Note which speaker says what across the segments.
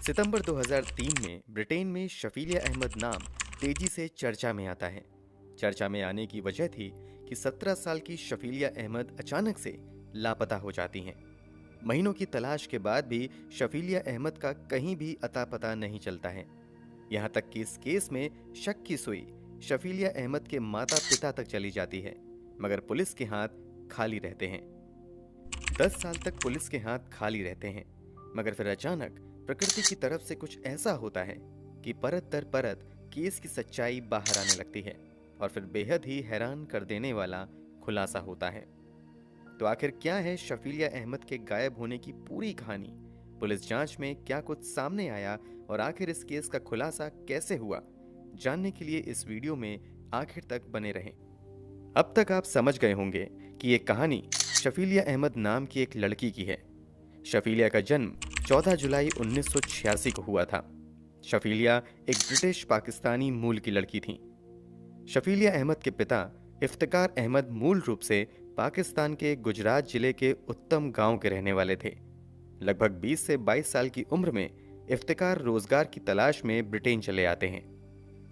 Speaker 1: सितंबर 2003 में ब्रिटेन में शफीलिया अहमद नाम तेजी से चर्चा में आता है। चर्चा में आने की वजह थी कि 17 साल की शफीलिया अहमद अचानक से लापता हो जाती हैं। महीनों की तलाश के बाद भी शफीलिया अहमद का कहीं भी अता पता नहीं चलता है। यहाँ तक कि इस केस में शक की सुई शफीलिया अहमद के माता पिता तक चली जाती है, मगर पुलिस के हाथ खाली रहते हैं। 10 साल तक पुलिस के हाथ खाली रहते हैं, मगर फिर अचानक प्रकृति की तरफ से कुछ ऐसा होता है कि परत दर परत केस की सच्चाई बाहर आने लगती है और फिर बेहद ही हैरान कर देने वाला खुलासा होता है। तो आखिर क्या है शफीलिया अहमद के गायब होने की पूरी कहानी? पुलिस जांच में क्या कुछ सामने आया और आखिर इस केस का खुलासा कैसे हुआ? जानने के लिए इस वीडियो में आखिर तक बने रहें। अब तक आप समझ गए होंगे कि ये कहानी शफीलिया अहमद नाम की एक लड़की की है। शफीलिया का जन्म 14 जुलाई 1986 को हुआ था। शफीलिया एक ब्रिटिश पाकिस्तानी मूल की लड़की थी। शफीलिया अहमद के पिता इफ्तिकार अहमद मूल रूप से पाकिस्तान के गुजरात जिले के उत्तम गांव के रहने वाले थे। लगभग 20 से 22 साल की उम्र में इफ्तिकार रोजगार की तलाश में ब्रिटेन चले आते हैं।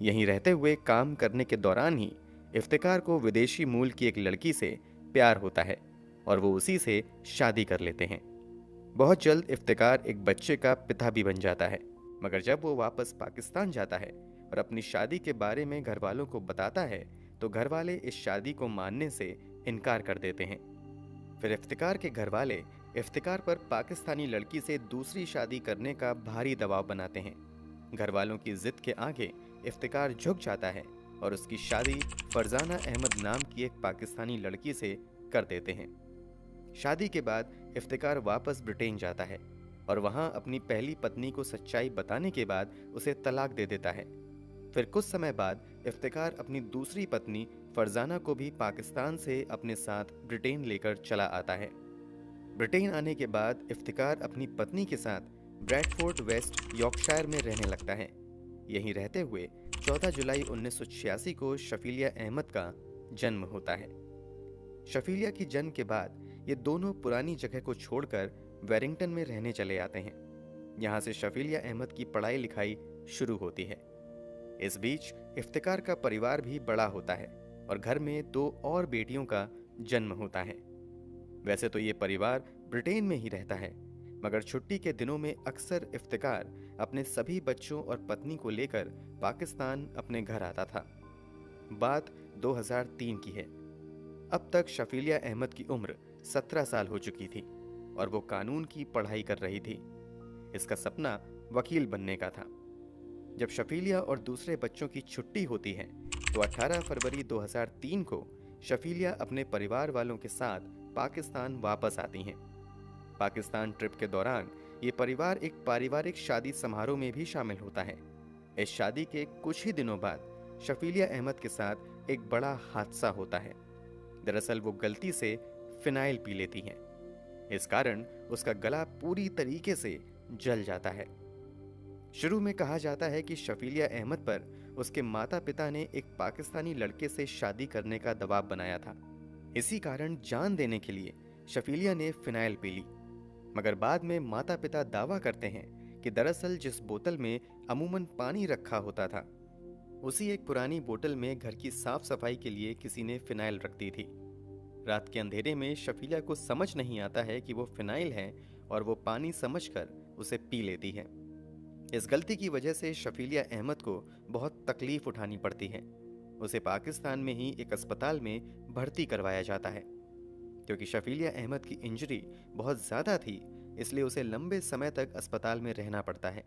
Speaker 1: यहीं रहते हुए काम करने के दौरान ही इफ्तिकार को विदेशी मूल की एक लड़की से प्यार होता है और वो उसी से शादी कर लेते हैं। बहुत जल्द इफ्तिकार एक बच्चे का पिता भी बन जाता है, मगर जब वो वापस पाकिस्तान जाता है और अपनी शादी के बारे में घर वालों को बताता है तो घर वाले इस शादी को मानने से इनकार कर देते हैं। फिर इफ्तिकार के घर वाले इफ्तिकार पर पाकिस्तानी लड़की से दूसरी शादी करने का भारी दबाव बनाते हैं। घर वालों की जिद के आगे इफ्तिकार झुक जाता है और उसकी शादी फरजाना अहमद नाम की एक पाकिस्तानी लड़की से कर देते हैं। शादी के बाद इफ्तिकार वापस ब्रिटेन जाता है और वहां अपनी पहली पत्नी को सच्चाई बताने के बाद उसे तलाक दे देता है। फिर कुछ समय बाद इफ्तिकार अपनी दूसरी पत्नी फरजाना को भी पाकिस्तान से अपने साथ ब्रिटेन लेकर चला आता है। ब्रिटेन आने के बाद इफ्तिकार अपनी पत्नी के साथ ब्रैडफोर्ड वेस्ट यॉर्कशायर में रहने लगता है। यहीं रहते हुए 14 जुलाई 1986 को शफीलिया अहमद का जन्म होता है। शफीलिया की जन्म के बाद ये दोनों पुरानी जगह को छोड़कर वेरिंगटन में रहने चले आते हैं। यहाँ से शफीलिया अहमद की पढ़ाई लिखाई शुरू होती है। इस बीच इफ्तिकार का परिवार भी बड़ा होता है और घर में 2 और बेटियों का जन्म होता है। वैसे तो ये परिवार ब्रिटेन में ही रहता है, मगर छुट्टी के दिनों में अक्सर इफ्तिकार अपने सभी बच्चों और पत्नी को लेकर पाकिस्तान अपने घर आता था। बात 2003 की है। अब तक शफीलिया अहमद की उम्र 17 साल हो चुकी थी और वो कानून की पढ़ाई कर रही थी। इसका सपना वकील बनने का था। जब शफीलिया और दूसरे बच्चों की छुट्टी होती है तो 18 फरवरी 2003 को शफीलिया अपने परिवार वालों के साथ पाकिस्तान वापस आती हैं। पाकिस्तान ट्रिप के दौरान ये परिवार एक पारिवारिक शादी समारोह में भी शामिल होता है। इस शादी के कुछ ही दिनों बाद शफीलिया अहमद के साथ एक बड़ा हादसा होता है। दरअसल वो गलती से फिनाइल पी लेती हैं। इस कारण उसका गला पूरी तरीके से जल जाता है। शुरू में कहा जाता है कि शफीलिया अहमद पर उसके माता पिता ने एक पाकिस्तानी लड़के से शादी करने का दबाव बनाया था। इसी कारण जान देने के लिए शफीलिया ने फिनाइल पी ली, मगर बाद में माता पिता दावा करते हैं कि दरअसल जिस बोतल में अमूमन पानी रखा होता था, उसी एक पुरानी बोतल में घर की साफ सफाई के लिए किसी ने फिनाइल रख दी थी। रात के अंधेरे में शफीलिया को समझ नहीं आता है कि वो फिनाइल है और वो पानी समझकर उसे पी लेती है। इस गलती की वजह से शफीलिया अहमद को बहुत तकलीफ उठानी पड़ती है। उसे पाकिस्तान में ही एक अस्पताल में भर्ती करवाया जाता है। क्योंकि शफीलिया अहमद की इंजरी बहुत ज़्यादा थी, इसलिए उसे लंबे समय तक अस्पताल में रहना पड़ता है।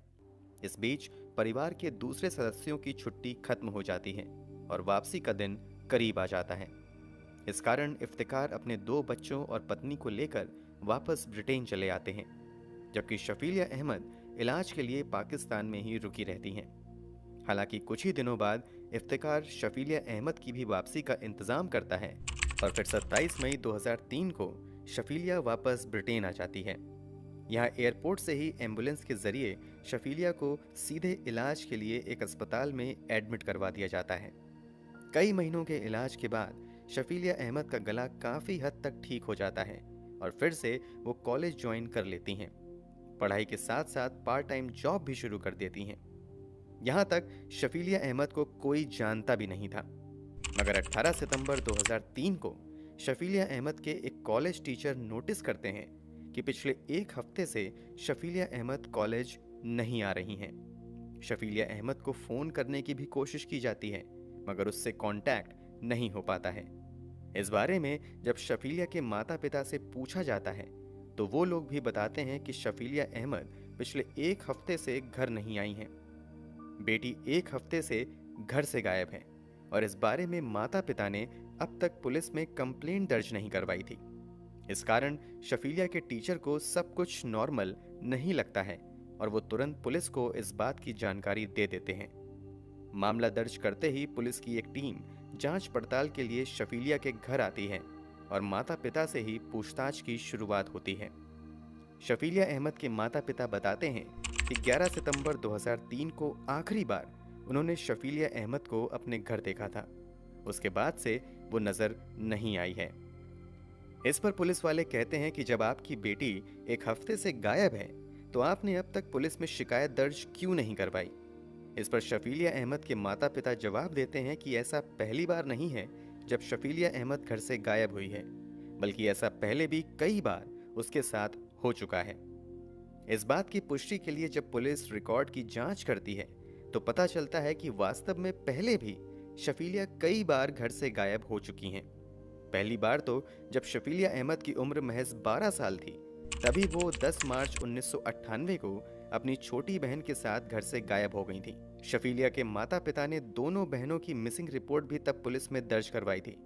Speaker 1: इस बीच परिवार के दूसरे सदस्यों की छुट्टी खत्म हो जाती है और वापसी का दिन करीब आ जाता है। इस कारण इफ्तिकार अपने 2 बच्चों और पत्नी को लेकर वापस ब्रिटेन चले आते हैं, जबकि शफीलिया अहमद इलाज के लिए पाकिस्तान में ही रुकी रहती हैं। हालांकि कुछ ही दिनों बाद इफ्तिकार शफीलिया अहमद की भी वापसी का इंतजाम करता है और फिर 27 मई 2003 को शफीलिया वापस ब्रिटेन आ जाती है। यहाँ एयरपोर्ट से ही एम्बुलेंस के जरिए शफीलिया को सीधे इलाज के लिए एक अस्पताल में एडमिट करवा दिया जाता है। कई महीनों के इलाज के बाद शफीलिया अहमद का गला काफ़ी हद तक ठीक हो जाता है और फिर से वो कॉलेज ज्वाइन कर लेती हैं। पढ़ाई के साथ साथ पार्ट टाइम जॉब भी शुरू कर देती हैं। यहाँ तक शफीलिया अहमद को कोई जानता भी नहीं था, मगर 18 सितंबर 2003 को शफीलिया अहमद के एक कॉलेज टीचर नोटिस करते हैं कि पिछले एक हफ्ते से शफीलिया अहमद कॉलेज नहीं आ रही हैं। शफीलिया अहमद को फ़ोन करने की भी कोशिश की जाती है, मगर उससे कांटेक्ट नहीं हो पाता है। इस बारे में जब शफीलिया के माता पिता से पूछा जाता है तो वो लोग भी बताते हैं कि शफीलिया अहमद पिछले एक हफ्ते से घर नहीं आई हैं। बेटी एक हफ्ते से घर से गायब है और इस बारे में माता पिता ने अब तक पुलिस में कंप्लेंट दर्ज नहीं करवाई थी। इस कारण शफीलिया के टीचर को सब कुछ नॉर्मल नहीं लगता है और वो तुरंत पुलिस को इस बात की जानकारी दे देते हैं। मामला दर्ज करते ही पुलिस की एक टीम जांच पड़ताल के लिए शफीलिया के घर आती है और माता पिता से ही पूछताछ की शुरुआत होती है। शफीलिया अहमद के माता पिता बताते हैं कि 11 सितंबर 2003 को आखिरी बार उन्होंने शफीलिया अहमद को अपने घर देखा था। उसके बाद से वो नजर नहीं आई है। इस पर पुलिस वाले कहते हैं कि जब आपकी बेटी एक हफ्ते से गायब है तो आपने अब तक पुलिस में शिकायत दर्ज क्यों नहीं करवाई। इस पर शफीलिया अहमद के माता पिता जवाब देते हैं कि ऐसा पहली बार नहीं है जब शफीलिया अहमद घर से गायब हुई है, बल्कि ऐसा पहले भी कई बार उसके साथ हो चुका है। इस बात की पुष्टि के लिए जब पुलिस रिकॉर्ड की जांच करती है तो पता चलता है कि वास्तव में पहले भी शफीलिया कई बार घर से गायब हो चुकी हैं। पहली बार तो जब शफीलिया अहमद की उम्र महज 12 साल थी, तभी वो 10 मार्च 1998 को अपनी छोटी बहन के साथ घर से गायब हो गई थी। शफीलिया के माता पिता ने दोनों बहनों की मिसिंग रिपोर्ट भी तब पुलिस में दर्ज करवाई थी।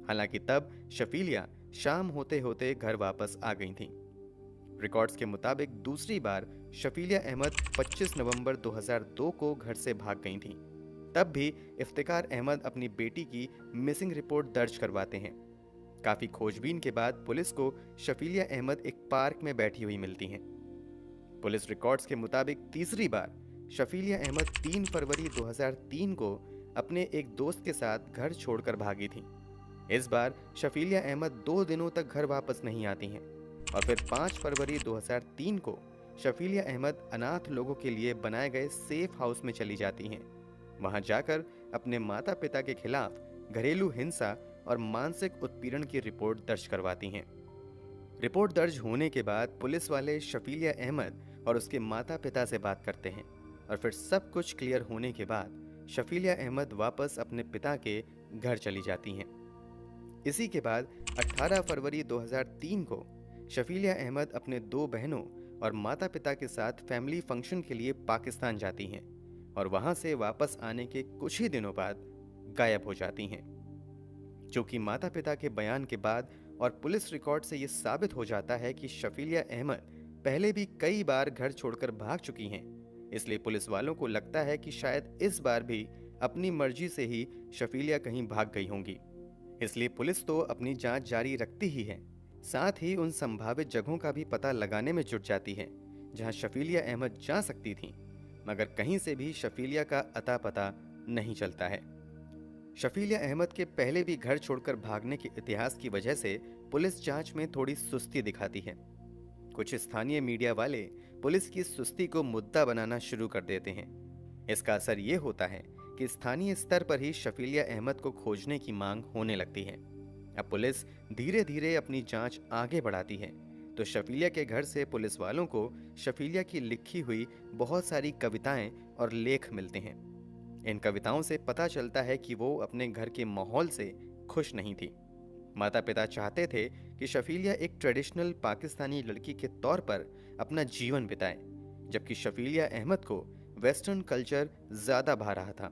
Speaker 1: हालांकि तब शफीलिया शाम होते होते घर वापस आ गई थी। रिकॉर्ड्स के मुताबिक दूसरी बार शफीलिया अहमद 25 नवंबर 2002 को घर से भाग गई थी। तब भी इफ्तिकार अहमद अपनी बेटी की मिसिंग रिपोर्ट दर्ज करवाते हैं। काफी खोजबीन के बाद पुलिस को शफीलिया अहमद एक पार्क में बैठी हुई मिलती हैं। पुलिस रिकॉर्ड्स के मुताबिक तीसरी बार शफीलिया अहमद 3 फरवरी 2003 को अपने एक दोस्त के साथ घर छोड़कर भागी थी। इस बार शफीलिया अहमद 2 दिनों तक घर वापस नहीं आती हैं और फिर 5 फरवरी 2003 को शफीलिया अहमद अनाथ लोगों के लिए बनाए गए सेफ हाउस में चली जाती हैं। वहां जाकर अपने माता पिता के खिलाफ घरेलू हिंसा और मानसिक उत्पीड़न की रिपोर्ट दर्ज करवाती हैं। रिपोर्ट दर्ज होने के बाद पुलिस वाले शफीलिया अहमद और उसके माता पिता से बात करते हैं और फिर सब कुछ क्लियर होने के बाद शफीलिया अहमद वापस अपने पिता के घर चली जाती हैं। इसी के बाद 18 फरवरी 2003 को शफीलिया अहमद अपने 2 बहनों और माता पिता के साथ फैमिली फंक्शन के लिए पाकिस्तान जाती हैं और वहां से वापस आने के कुछ ही दिनों बाद गायब हो जाती हैं। चूंकि माता पिता के बयान के बाद और पुलिस रिकॉर्ड से ये साबित हो जाता है कि शफीलिया अहमद पहले भी कई बार घर छोड़कर भाग चुकी हैं, इसलिए पुलिस वालों को लगता है कि शायद इस बार भी अपनी मर्जी से ही शफीलिया कहीं भाग गई होंगी। इसलिए पुलिस तो अपनी जांच जारी रखती ही है, साथ ही उन संभावित जगहों का भी पता लगाने में जुट जाती है जहां शफीलिया अहमद जा सकती थीं, मगर कहीं से भी शफीलिया का अता पता नहीं चलता है। शफीलिया अहमद के पहले भी घर छोड़कर भागने के इतिहास की वजह से पुलिस जांच में थोड़ी सुस्ती दिखाती है। कुछ स्थानीय मीडिया वाले पुलिस की सुस्ती को मुद्दा बनाना शुरू कर देते हैं। इसका असर ये होता है कि स्थानीय स्तर पर ही शफीलिया अहमद को खोजने की मांग होने लगती है। अब पुलिस धीरे धीरे अपनी जांच आगे बढ़ाती है तो शफीलिया के घर से पुलिस वालों को शफीलिया की लिखी हुई बहुत सारी कविताएं और लेख मिलते हैं। इन कविताओं से पता चलता है कि वो अपने घर के माहौल से खुश नहीं थी। माता पिता चाहते थे कि शफीलिया एक ट्रेडिशनल पाकिस्तानी लड़की के तौर पर अपना जीवन बिताए, जबकि शफीलिया अहमद को वेस्टर्न कल्चर ज़्यादा भा रहा था।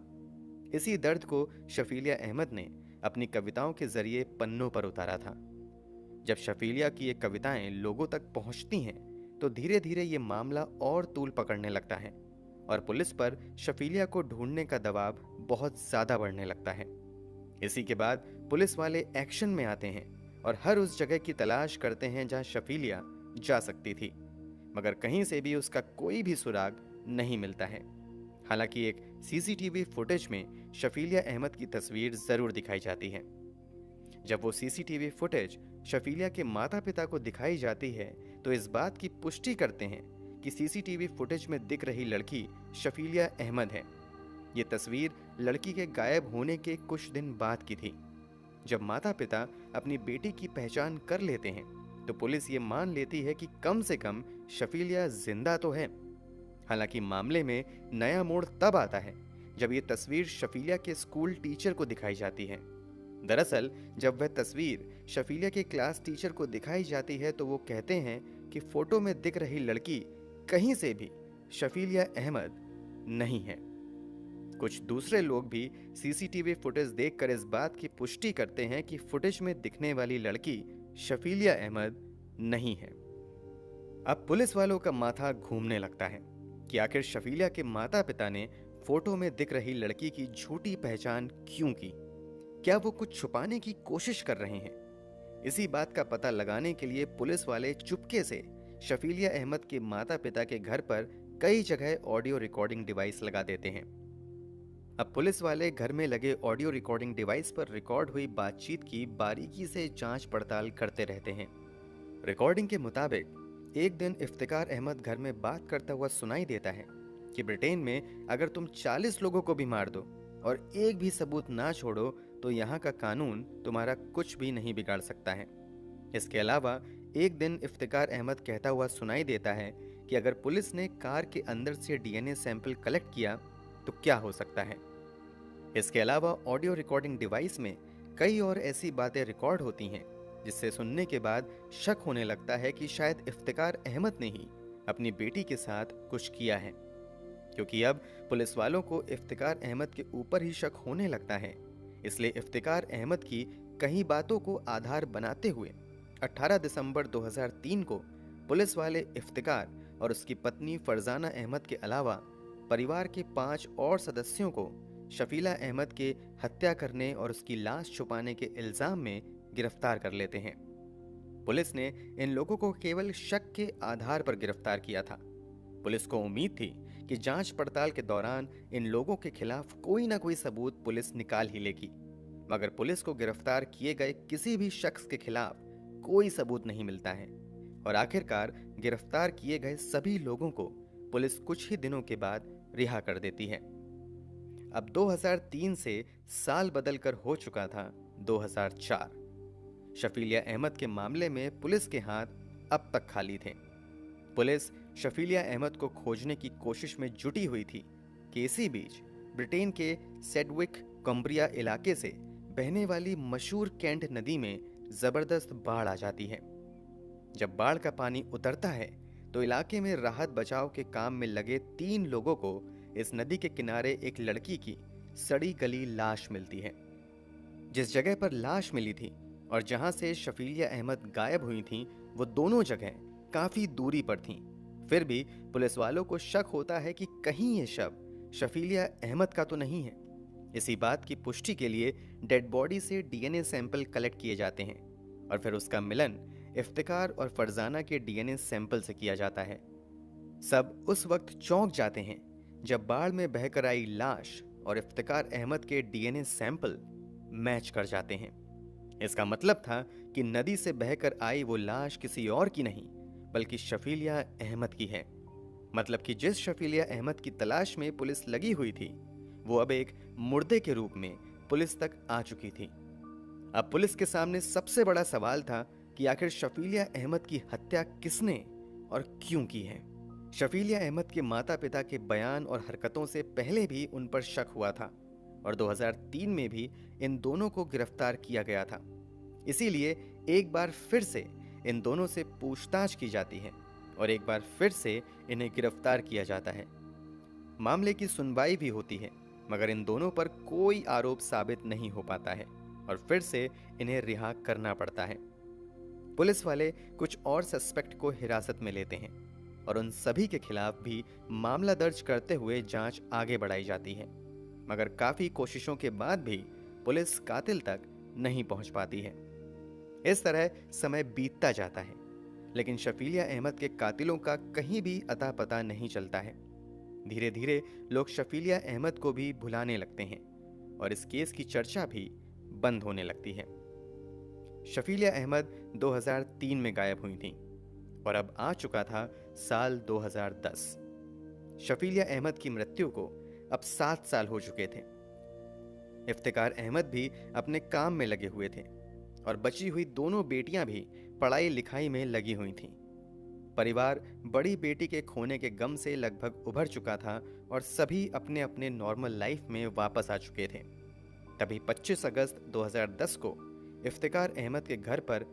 Speaker 1: इसी दर्द को शफीलिया अहमद ने अपनी कविताओं के जरिए पन्नों पर उतारा था। जब शफीलिया की ये कविताएं लोगों तक पहुंचती हैं तो धीरे धीरे ये मामला और तूल पकड़ने लगता है और पुलिस पर शफीलिया को ढूंढने का दबाव बहुत ज़्यादा बढ़ने लगता है। इसी के बाद पुलिस वाले एक्शन में आते हैं और हर उस जगह की तलाश करते हैं जहां शफीलिया जा सकती थी, मगर कहीं से भी उसका कोई भी सुराग नहीं मिलता है। हालांकि एक सीसीटीवी फुटेज में शफीलिया अहमद की तस्वीर जरूर दिखाई जाती है। जब वो सीसीटीवी फुटेज शफीलिया के माता पिता को दिखाई जाती है तो इस बात की पुष्टि करते हैं कि सीसीटीवी फुटेज में दिख रही लड़की शफीलिया अहमद है। ये तस्वीर लड़की के गायब होने के कुछ दिन बाद की थी। जब माता पिता अपनी बेटी की पहचान कर लेते हैं तो पुलिस ये मान लेती है कि कम से कम शफीलिया जिंदा तो है। हालांकि मामले में नया मोड़ तब आता है जब ये तस्वीर शफीलिया के स्कूल टीचर को दिखाई जाती है। दरअसल जब वह तस्वीर शफीलिया के क्लास टीचर को दिखाई जाती है तो वो कहते हैं कि फोटो में दिख रही लड़की कहीं से भी शफीलिया अहमद नहीं है। कुछ दूसरे लोग भी सीसीटीवी फुटेज देखकर इस बात की पुष्टि करते हैं कि फुटेज में दिखने वाली लड़की शफीलिया अहमद नहीं है। अब पुलिस वालों का माथा घूमने लगता है कि आखिर शफीलिया के माता पिता ने फोटो में दिख रही लड़की की झूठी पहचान क्यों की। क्या वो कुछ छुपाने की कोशिश कर रहे हैं? इसी बात का पता लगाने के लिए पुलिस वाले चुपके से शफीलिया अहमद के माता पिता के घर पर कई जगह ऑडियो रिकॉर्डिंग डिवाइस लगा देते हैं। अब पुलिस वाले घर में लगे ऑडियो रिकॉर्डिंग डिवाइस पर रिकॉर्ड हुई बातचीत की बारीकी से जांच पड़ताल करते रहते हैं। रिकॉर्डिंग के मुताबिक एक दिन इफ्तिकार अहमद घर में बात करता हुआ सुनाई देता है कि ब्रिटेन में अगर तुम 40 लोगों को भी मार दो और एक भी सबूत ना छोड़ो तो यहाँ का कानून तुम्हारा कुछ भी नहीं बिगाड़ सकता है। इसके अलावा एक दिन इफ्तिकार अहमद कहता हुआ सुनाई देता है कि अगर पुलिस ने कार के अंदर से डीएनए सैंपल कलेक्ट किया तो क्या हो सकता है। इसके अलावा ऑडियो रिकॉर्डिंग डिवाइस में कई और ऐसी बातें रिकॉर्ड होती हैं जिससे सुनने के बाद शक होने लगता है कि शायद इफ्तिकार अहमद ने ही अपनी बेटी के साथ कुछ किया है। क्योंकि अब पुलिस वालों को इफ्तिकार अहमद के ऊपर ही शक होने लगता है, इसलिए इफ्तिकार अहमद की कई बातों को आधार बनाते हुए 18 दिसंबर 2003 को पुलिस वाले इफ्तिकार और उसकी पत्नी फरजाना अहमद के अलावा परिवार के 5 और सदस्यों को शफीला अहमद के हत्या करने और उसकी लाश छुपाने के इल्जाम में गिरफ्तार कर लेते हैं। पुलिस ने इन लोगों को केवल शक के आधार पर गिरफ्तार किया था। पुलिस को उम्मीद थी कि जांच पड़ताल के दौरान इन लोगों के खिलाफ कोई ना कोई सबूत पुलिस निकाल ही लेगी, मगर पुलिस को गिरफ्तार किए गए किसी भी शख्स के खिलाफ कोई सबूत नहीं मिलता है और आखिरकार गिरफ्तार किए गए सभी लोगों को पुलिस कुछ ही दिनों के बाद रिहा कर देती है। अब 2003 से साल बदलकर हो चुका था 2004। शफीलिया अहमद के मामले में पुलिस के हाथ अब तक खाली थे। पुलिस शफीलिया अहमद को खोजने की कोशिश में जुटी हुई थी कि इसी बीच ब्रिटेन के सेडविक कम्ब्रिया इलाके से बहने वाली मशहूर कैंट नदी में जबरदस्त बाढ़ आ जाती है। जब बाढ़ का पानी उतरता है तो इलाके में राहत बचाव के काम में लगे 3 लोगों को इस नदी के किनारे एक लड़की की सड़ी गली लाश मिलती है। जिस जगह पर लाश मिली थी और जहां से शफीलिया अहमद गायब हुई थीं, वो दोनों जगह काफी दूरी पर थीं। फिर भी पुलिस वालों को शक होता है कि कहीं ये शव शफीलिया अहमद का तो नहीं है। इसी बात की पुष्टि के लिए डेड बॉडी से डीएनए सैंपल कलेक्ट किए जाते हैं और फिर उसका मिलन इफ्तिकार और फरजाना के डीएनए सैंपल से किया जाता है। सब उस वक्त चौंक जाते हैं जब बाढ़ में बहकर आई लाश और इफ्तिकार अहमद के डीएनए सैंपल मैच कर जाते हैं। इसका मतलब था कि नदी से बहकर आई वो लाश किसी और की नहीं बल्कि शफीलिया अहमद की है। मतलब कि जिस शफीलिया अहमद की तलाश में पुलिस लगी हुई थी वो अब एक मुर्दे के रूप में पुलिस तक आ चुकी थी। अब पुलिस के सामने सबसे बड़ा सवाल था कि आखिर शफीलिया अहमद की हत्या किसने और क्यों की है। शफीलिया अहमद के माता पिता के बयान और हरकतों से पहले भी उन पर शक हुआ था और 2003 में भी इन दोनों को गिरफ्तार किया गया था। इसीलिए एक बार फिर से इन दोनों से पूछताछ की जाती है और एक बार फिर से इन्हें गिरफ्तार किया जाता है। मामले की सुनवाई भी होती है मगर इन दोनों पर कोई आरोप साबित नहीं हो पाता है और फिर से इन्हें रिहा करना पड़ता है। पुलिस वाले कुछ और सस्पेक्ट को हिरासत में लेते हैं और उन सभी के खिलाफ भी मामला दर्ज करते हुए जांच आगे बढ़ाई जाती है, मगर काफी कोशिशों के बाद भी पुलिस कातिल तक नहीं पहुंच पाती है। इस तरह समय बीतता जाता है लेकिन शफीलिया अहमद के कातिलों का कहीं भी अता पता नहीं चलता है। धीरे धीरे लोग शफीलिया अहमद को भी भुलाने लगते हैं और इस केस की चर्चा भी बंद होने लगती है। शफीलिया अहमद 2003 में गायब हुई थी और अब आ चुका था साल 2010। शफीलिया अहमद की मृत्यु को अब 7 साल हो चुके थे। इफ्तिकार अहमद भी अपने काम में लगे हुए थे और बची हुई दोनों बेटियां भी पढ़ाई लिखाई में लगी हुई थीं। परिवार बड़ी बेटी के खोने के गम से लगभग उभर चुका था और सभी अपने अपने नॉर्मल लाइफ में वापस आ चुके थे। तभी 25 अगस्त 2010 को इफ्तिकार अहमद के घर पर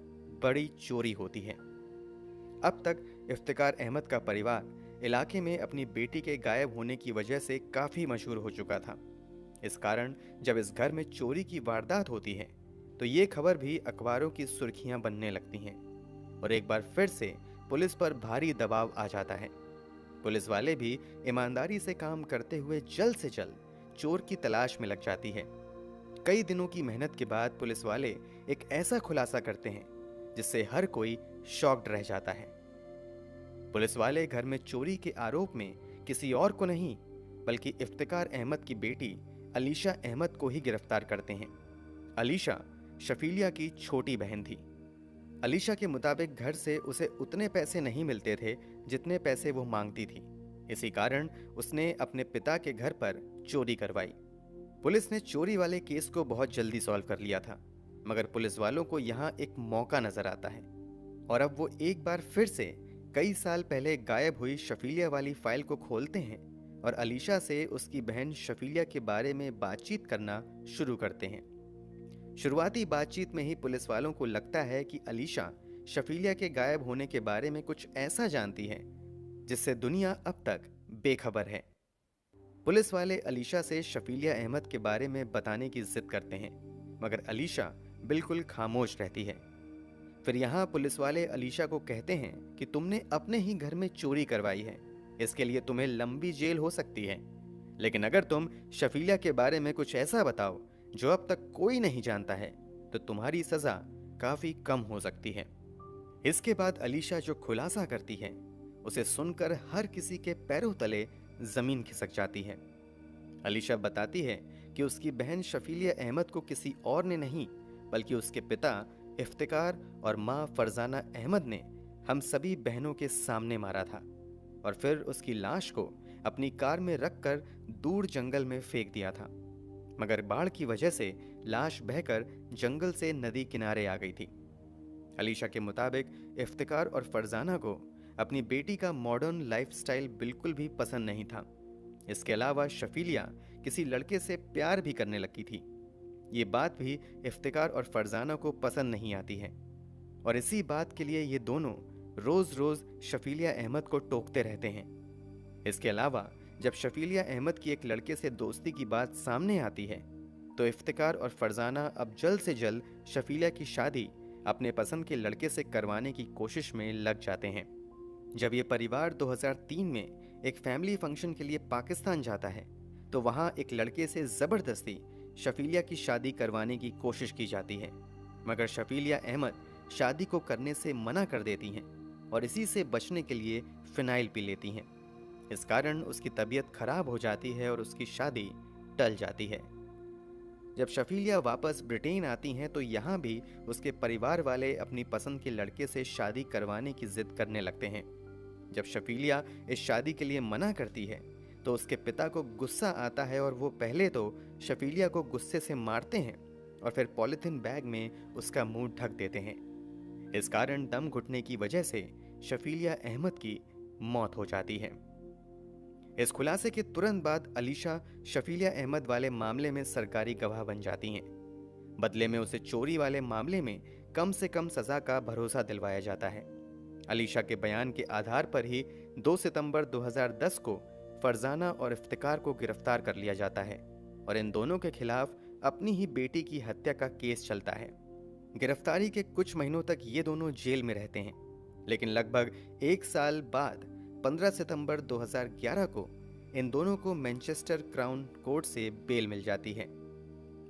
Speaker 1: बड़ी चोरी होती है। अब तक इफ्तिकार अहमद का परिवार इलाके में अपनी बेटी के गायब होने की वजह से काफ़ी मशहूर हो चुका था। इस कारण जब इस घर में चोरी की वारदात होती है तो ये खबर भी अखबारों की सुर्खियां बनने लगती हैं और एक बार फिर से पुलिस पर भारी दबाव आ जाता है। पुलिस वाले भी ईमानदारी से काम करते हुए जल्द से जल्द चोर की तलाश में लग जाती है। कई दिनों की मेहनत के बाद पुलिस वाले एक ऐसा खुलासा करते हैं जिससे हर कोई शॉक्ड रह जाता है। पुलिस वाले घर में चोरी के आरोप में किसी और को नहीं बल्कि इफ्तिकार अहमद की बेटी अलीशा अहमद को ही गिरफ्तार करते हैं। अलीशा शफीलिया की छोटी बहन थी। अलीशा के मुताबिक घर से उसे उतने पैसे नहीं मिलते थे जितने पैसे वो मांगती थी। इसी कारण उसने अपने पिता के घर पर चोरी करवाई। पुलिस ने चोरी वाले केस को बहुत जल्दी सॉल्व कर लिया था, मगर पुलिस वालों को यहाँ एक मौका नजर आता है और अब वो एक बार फिर से कई साल पहले गायब हुई शफीलिया वाली फाइल को खोलते हैं और अलीशा से उसकी बहन शफीलिया के बारे में बातचीत करना शुरू करते हैं। शुरुआती बातचीत में ही पुलिस वालों को लगता है कि अलीशा शफीलिया के गायब होने के बारे में कुछ ऐसा जानती है जिससे दुनिया अब तक बेखबर है। पुलिस वाले अलीशा से शफीलिया अहमद के बारे में बताने की जिद करते हैं, मगर अलीशा बिल्कुल खामोश रहती है। फिर यहाँ पुलिस वाले अलीशा को कहते हैं कि तुमने अपने ही घर में चोरी करवाई है, इसके लिए तुम्हें लंबी जेल हो सकती है, लेकिन अगर तुम शफीलिया के बारे में कुछ ऐसा बताओ जो अब तक कोई नहीं जानता है तो तुम्हारी सजा काफी कम हो सकती है। इसके बाद अलीशा जो खुलासा करती है उसे सुनकर हर किसी के पैरों तले जमीन खिसक जाती है। अलीशा बताती है कि उसकी बहन शफीलिया अहमद को किसी और ने नहीं बल्कि उसके पिता इफ्तिकार और माँ फरजाना अहमद ने हम सभी बहनों के सामने मारा था और फिर उसकी लाश को अपनी कार में रखकर दूर जंगल में फेंक दिया था, मगर बाढ़ की वजह से लाश बहकर जंगल से नदी किनारे आ गई थी। अलीशा के मुताबिक इफ्तिकार और फरजाना को अपनी बेटी का मॉडर्न लाइफस्टाइल बिल्कुल भी पसंद नहीं था। इसके अलावा शफीलिया किसी लड़के से प्यार भी करने लगी थी। ये बात भी इफ्तिकार और फरजाना को पसंद नहीं आती है और इसी बात के लिए ये दोनों रोज रोज शफीलिया अहमद को टोकते रहते हैं। इसके अलावा जब शफीलिया अहमद की एक लड़के से दोस्ती की बात सामने आती है तो इफ्तिकार और फरजाना अब जल्द से जल्द शफीलिया की शादी अपने पसंद के लड़के से करवाने की कोशिश में लग जाते हैं। जब ये परिवार 2003 में एक फैमिली फंक्शन के लिए पाकिस्तान जाता है तो वहाँ एक लड़के से ज़बरदस्ती शफीलिया की शादी करवाने की कोशिश की जाती है, मगर शफीलिया अहमद शादी को करने से मना कर देती हैं और इसी से बचने के लिए फिनाइल पी लेती हैं। इस कारण उसकी तबीयत खराब हो जाती है और उसकी शादी टल जाती है। जब शफीलिया वापस ब्रिटेन आती हैं तो यहाँ भी उसके परिवार वाले अपनी पसंद के लड़के से शादी करवाने की जिद करने लगते हैं। जब शफीलिया इस शादी के लिए मना करती है तो उसके पिता को गुस्सा आता है और वो पहले तो शफीलिया को गुस्से से मारते हैं और फिर पॉलिथीन बैग में उसका मुंह ढक देते हैं। इस कारण दम घुटने की वजह से शफीलिया अहमद की मौत हो जाती है। इस खुलासे के तुरंत बाद अलीशा शफीलिया अहमद वाले मामले में सरकारी गवाह बन जाती हैं। बदले में उसे चोरी वाले मामले में कम से कम सजा का भरोसा दिलवाया जाता है। अलीशा के बयान के आधार पर ही 2 सितंबर 2010 को फरजाना और इफ्तिकार को गिरफ्तार कर लिया जाता है और इन दोनों के खिलाफ अपनी ही बेटी की हत्या का केस चलता है। गिरफ्तारी के कुछ महीनों तक ये दोनों जेल में रहते हैं, लेकिन लगभग 1 साल बाद 15 सितंबर 2011 को इन दोनों को मैनचेस्टर क्राउन कोर्ट से बेल मिल जाती है।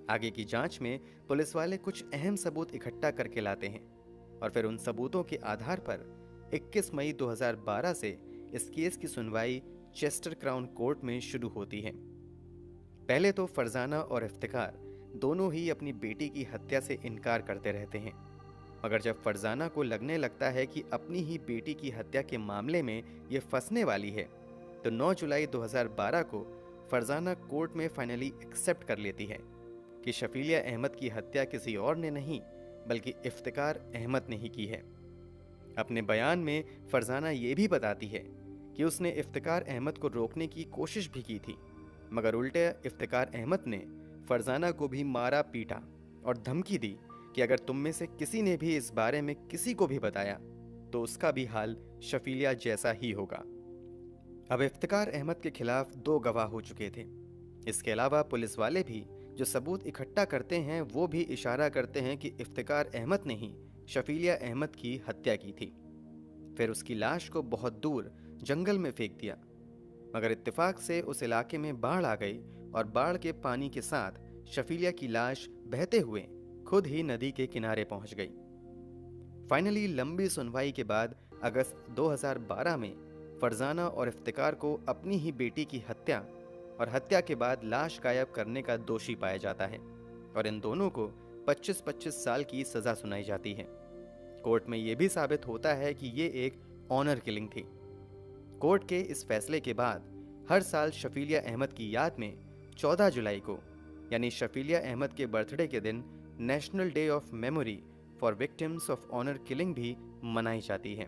Speaker 1: आगे की जांच में पुलिस वाले कुछ अहम सबूत इकट्ठा करके लाते हैं और फिर उन सबूतों के आधार पर 21 मई 2012 से इस केस की सुनवाई चेस्टर क्राउन कोर्ट में शुरू होती है। पहले तो फरजाना और इफ्तिकार दोनों ही अपनी बेटी की हत्या से इनकार करते रहते हैं, मगर जब फरजाना को लगने लगता है कि अपनी ही बेटी की हत्या के मामले में ये फंसने वाली है, तो 9 जुलाई 2012 को फरजाना कोर्ट में फाइनली एक्सेप्ट कर लेती है कि शफीलिया अहमद की हत्या किसी और ने नहीं बल्कि इफ्तिकार अहमद ने ही की है। अपने बयान में फरजाना ये भी बताती है कि उसने इफ्तिकार अहमद को रोकने की कोशिश भी की थी, मगर उल्टे इफ्तिकार अहमद ने फरजाना को भी मारा पीटा और धमकी दी कि अगर तुम में से किसी ने भी इस बारे में किसी को भी बताया तो उसका भी हाल शफीलिया जैसा ही होगा। अब इफ्तिकार अहमद के खिलाफ 2 गवाह हो चुके थे। इसके अलावा पुलिस वाले भी जो सबूत इकट्ठा करते हैं वो भी इशारा करते हैं कि इफ्तिकार अहमद ने ही शफीलिया अहमद की हत्या की थी, फिर उसकी लाश को बहुत दूर जंगल में फेंक दिया। मगर इत्तेफाक से उस इलाके में बाढ़ आ गई और बाढ़ के पानी के साथ शफीलिया की लाश बहते हुए खुद ही नदी के किनारे पहुंच गई। फाइनली लंबी सुनवाई के बाद अगस्त 2012 में फरजाना और इफ्तिकार को अपनी ही बेटी की हत्या और हत्या के बाद लाश गायब करने का दोषी पाया जाता है और इन दोनों को 25-25 साल की सजा सुनाई जाती है। कोर्ट में यह भी साबित होता है कि ये एक ऑनर किलिंग थी। कोर्ट के इस फैसले के बाद हर साल शफीलिया अहमद की याद में 14 जुलाई को यानी शफीलिया अहमद के बर्थडे के दिन national day of memory for victims of honour killing भी मनाई जाती है।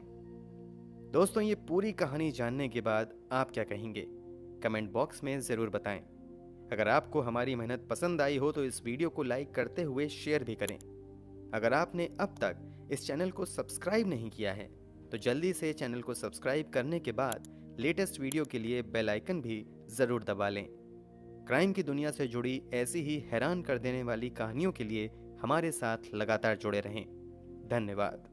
Speaker 1: दोस्तों, ये पूरी कहानी जानने के बाद आप क्या कहेंगे? कमेंट बॉक्स में ज़रूर बताएं। अगर आपको हमारी मेहनत पसंद आई हो तो इस वीडियो को लाइक करते हुए शेयर भी करें। अगर आपने अब तक इस चैनल को सब्सक्राइब नहीं किया है तो जल्दी से चैनल को सब्सक्राइब करने के बाद लेटेस्ट वीडियो के लिए बेल आइकन भी ज़रूर दबा लें। क्राइम की दुनिया से जुड़ी ऐसी ही हैरान कर देने वाली कहानियों के लिए हमारे साथ लगातार जुड़े रहें। धन्यवाद।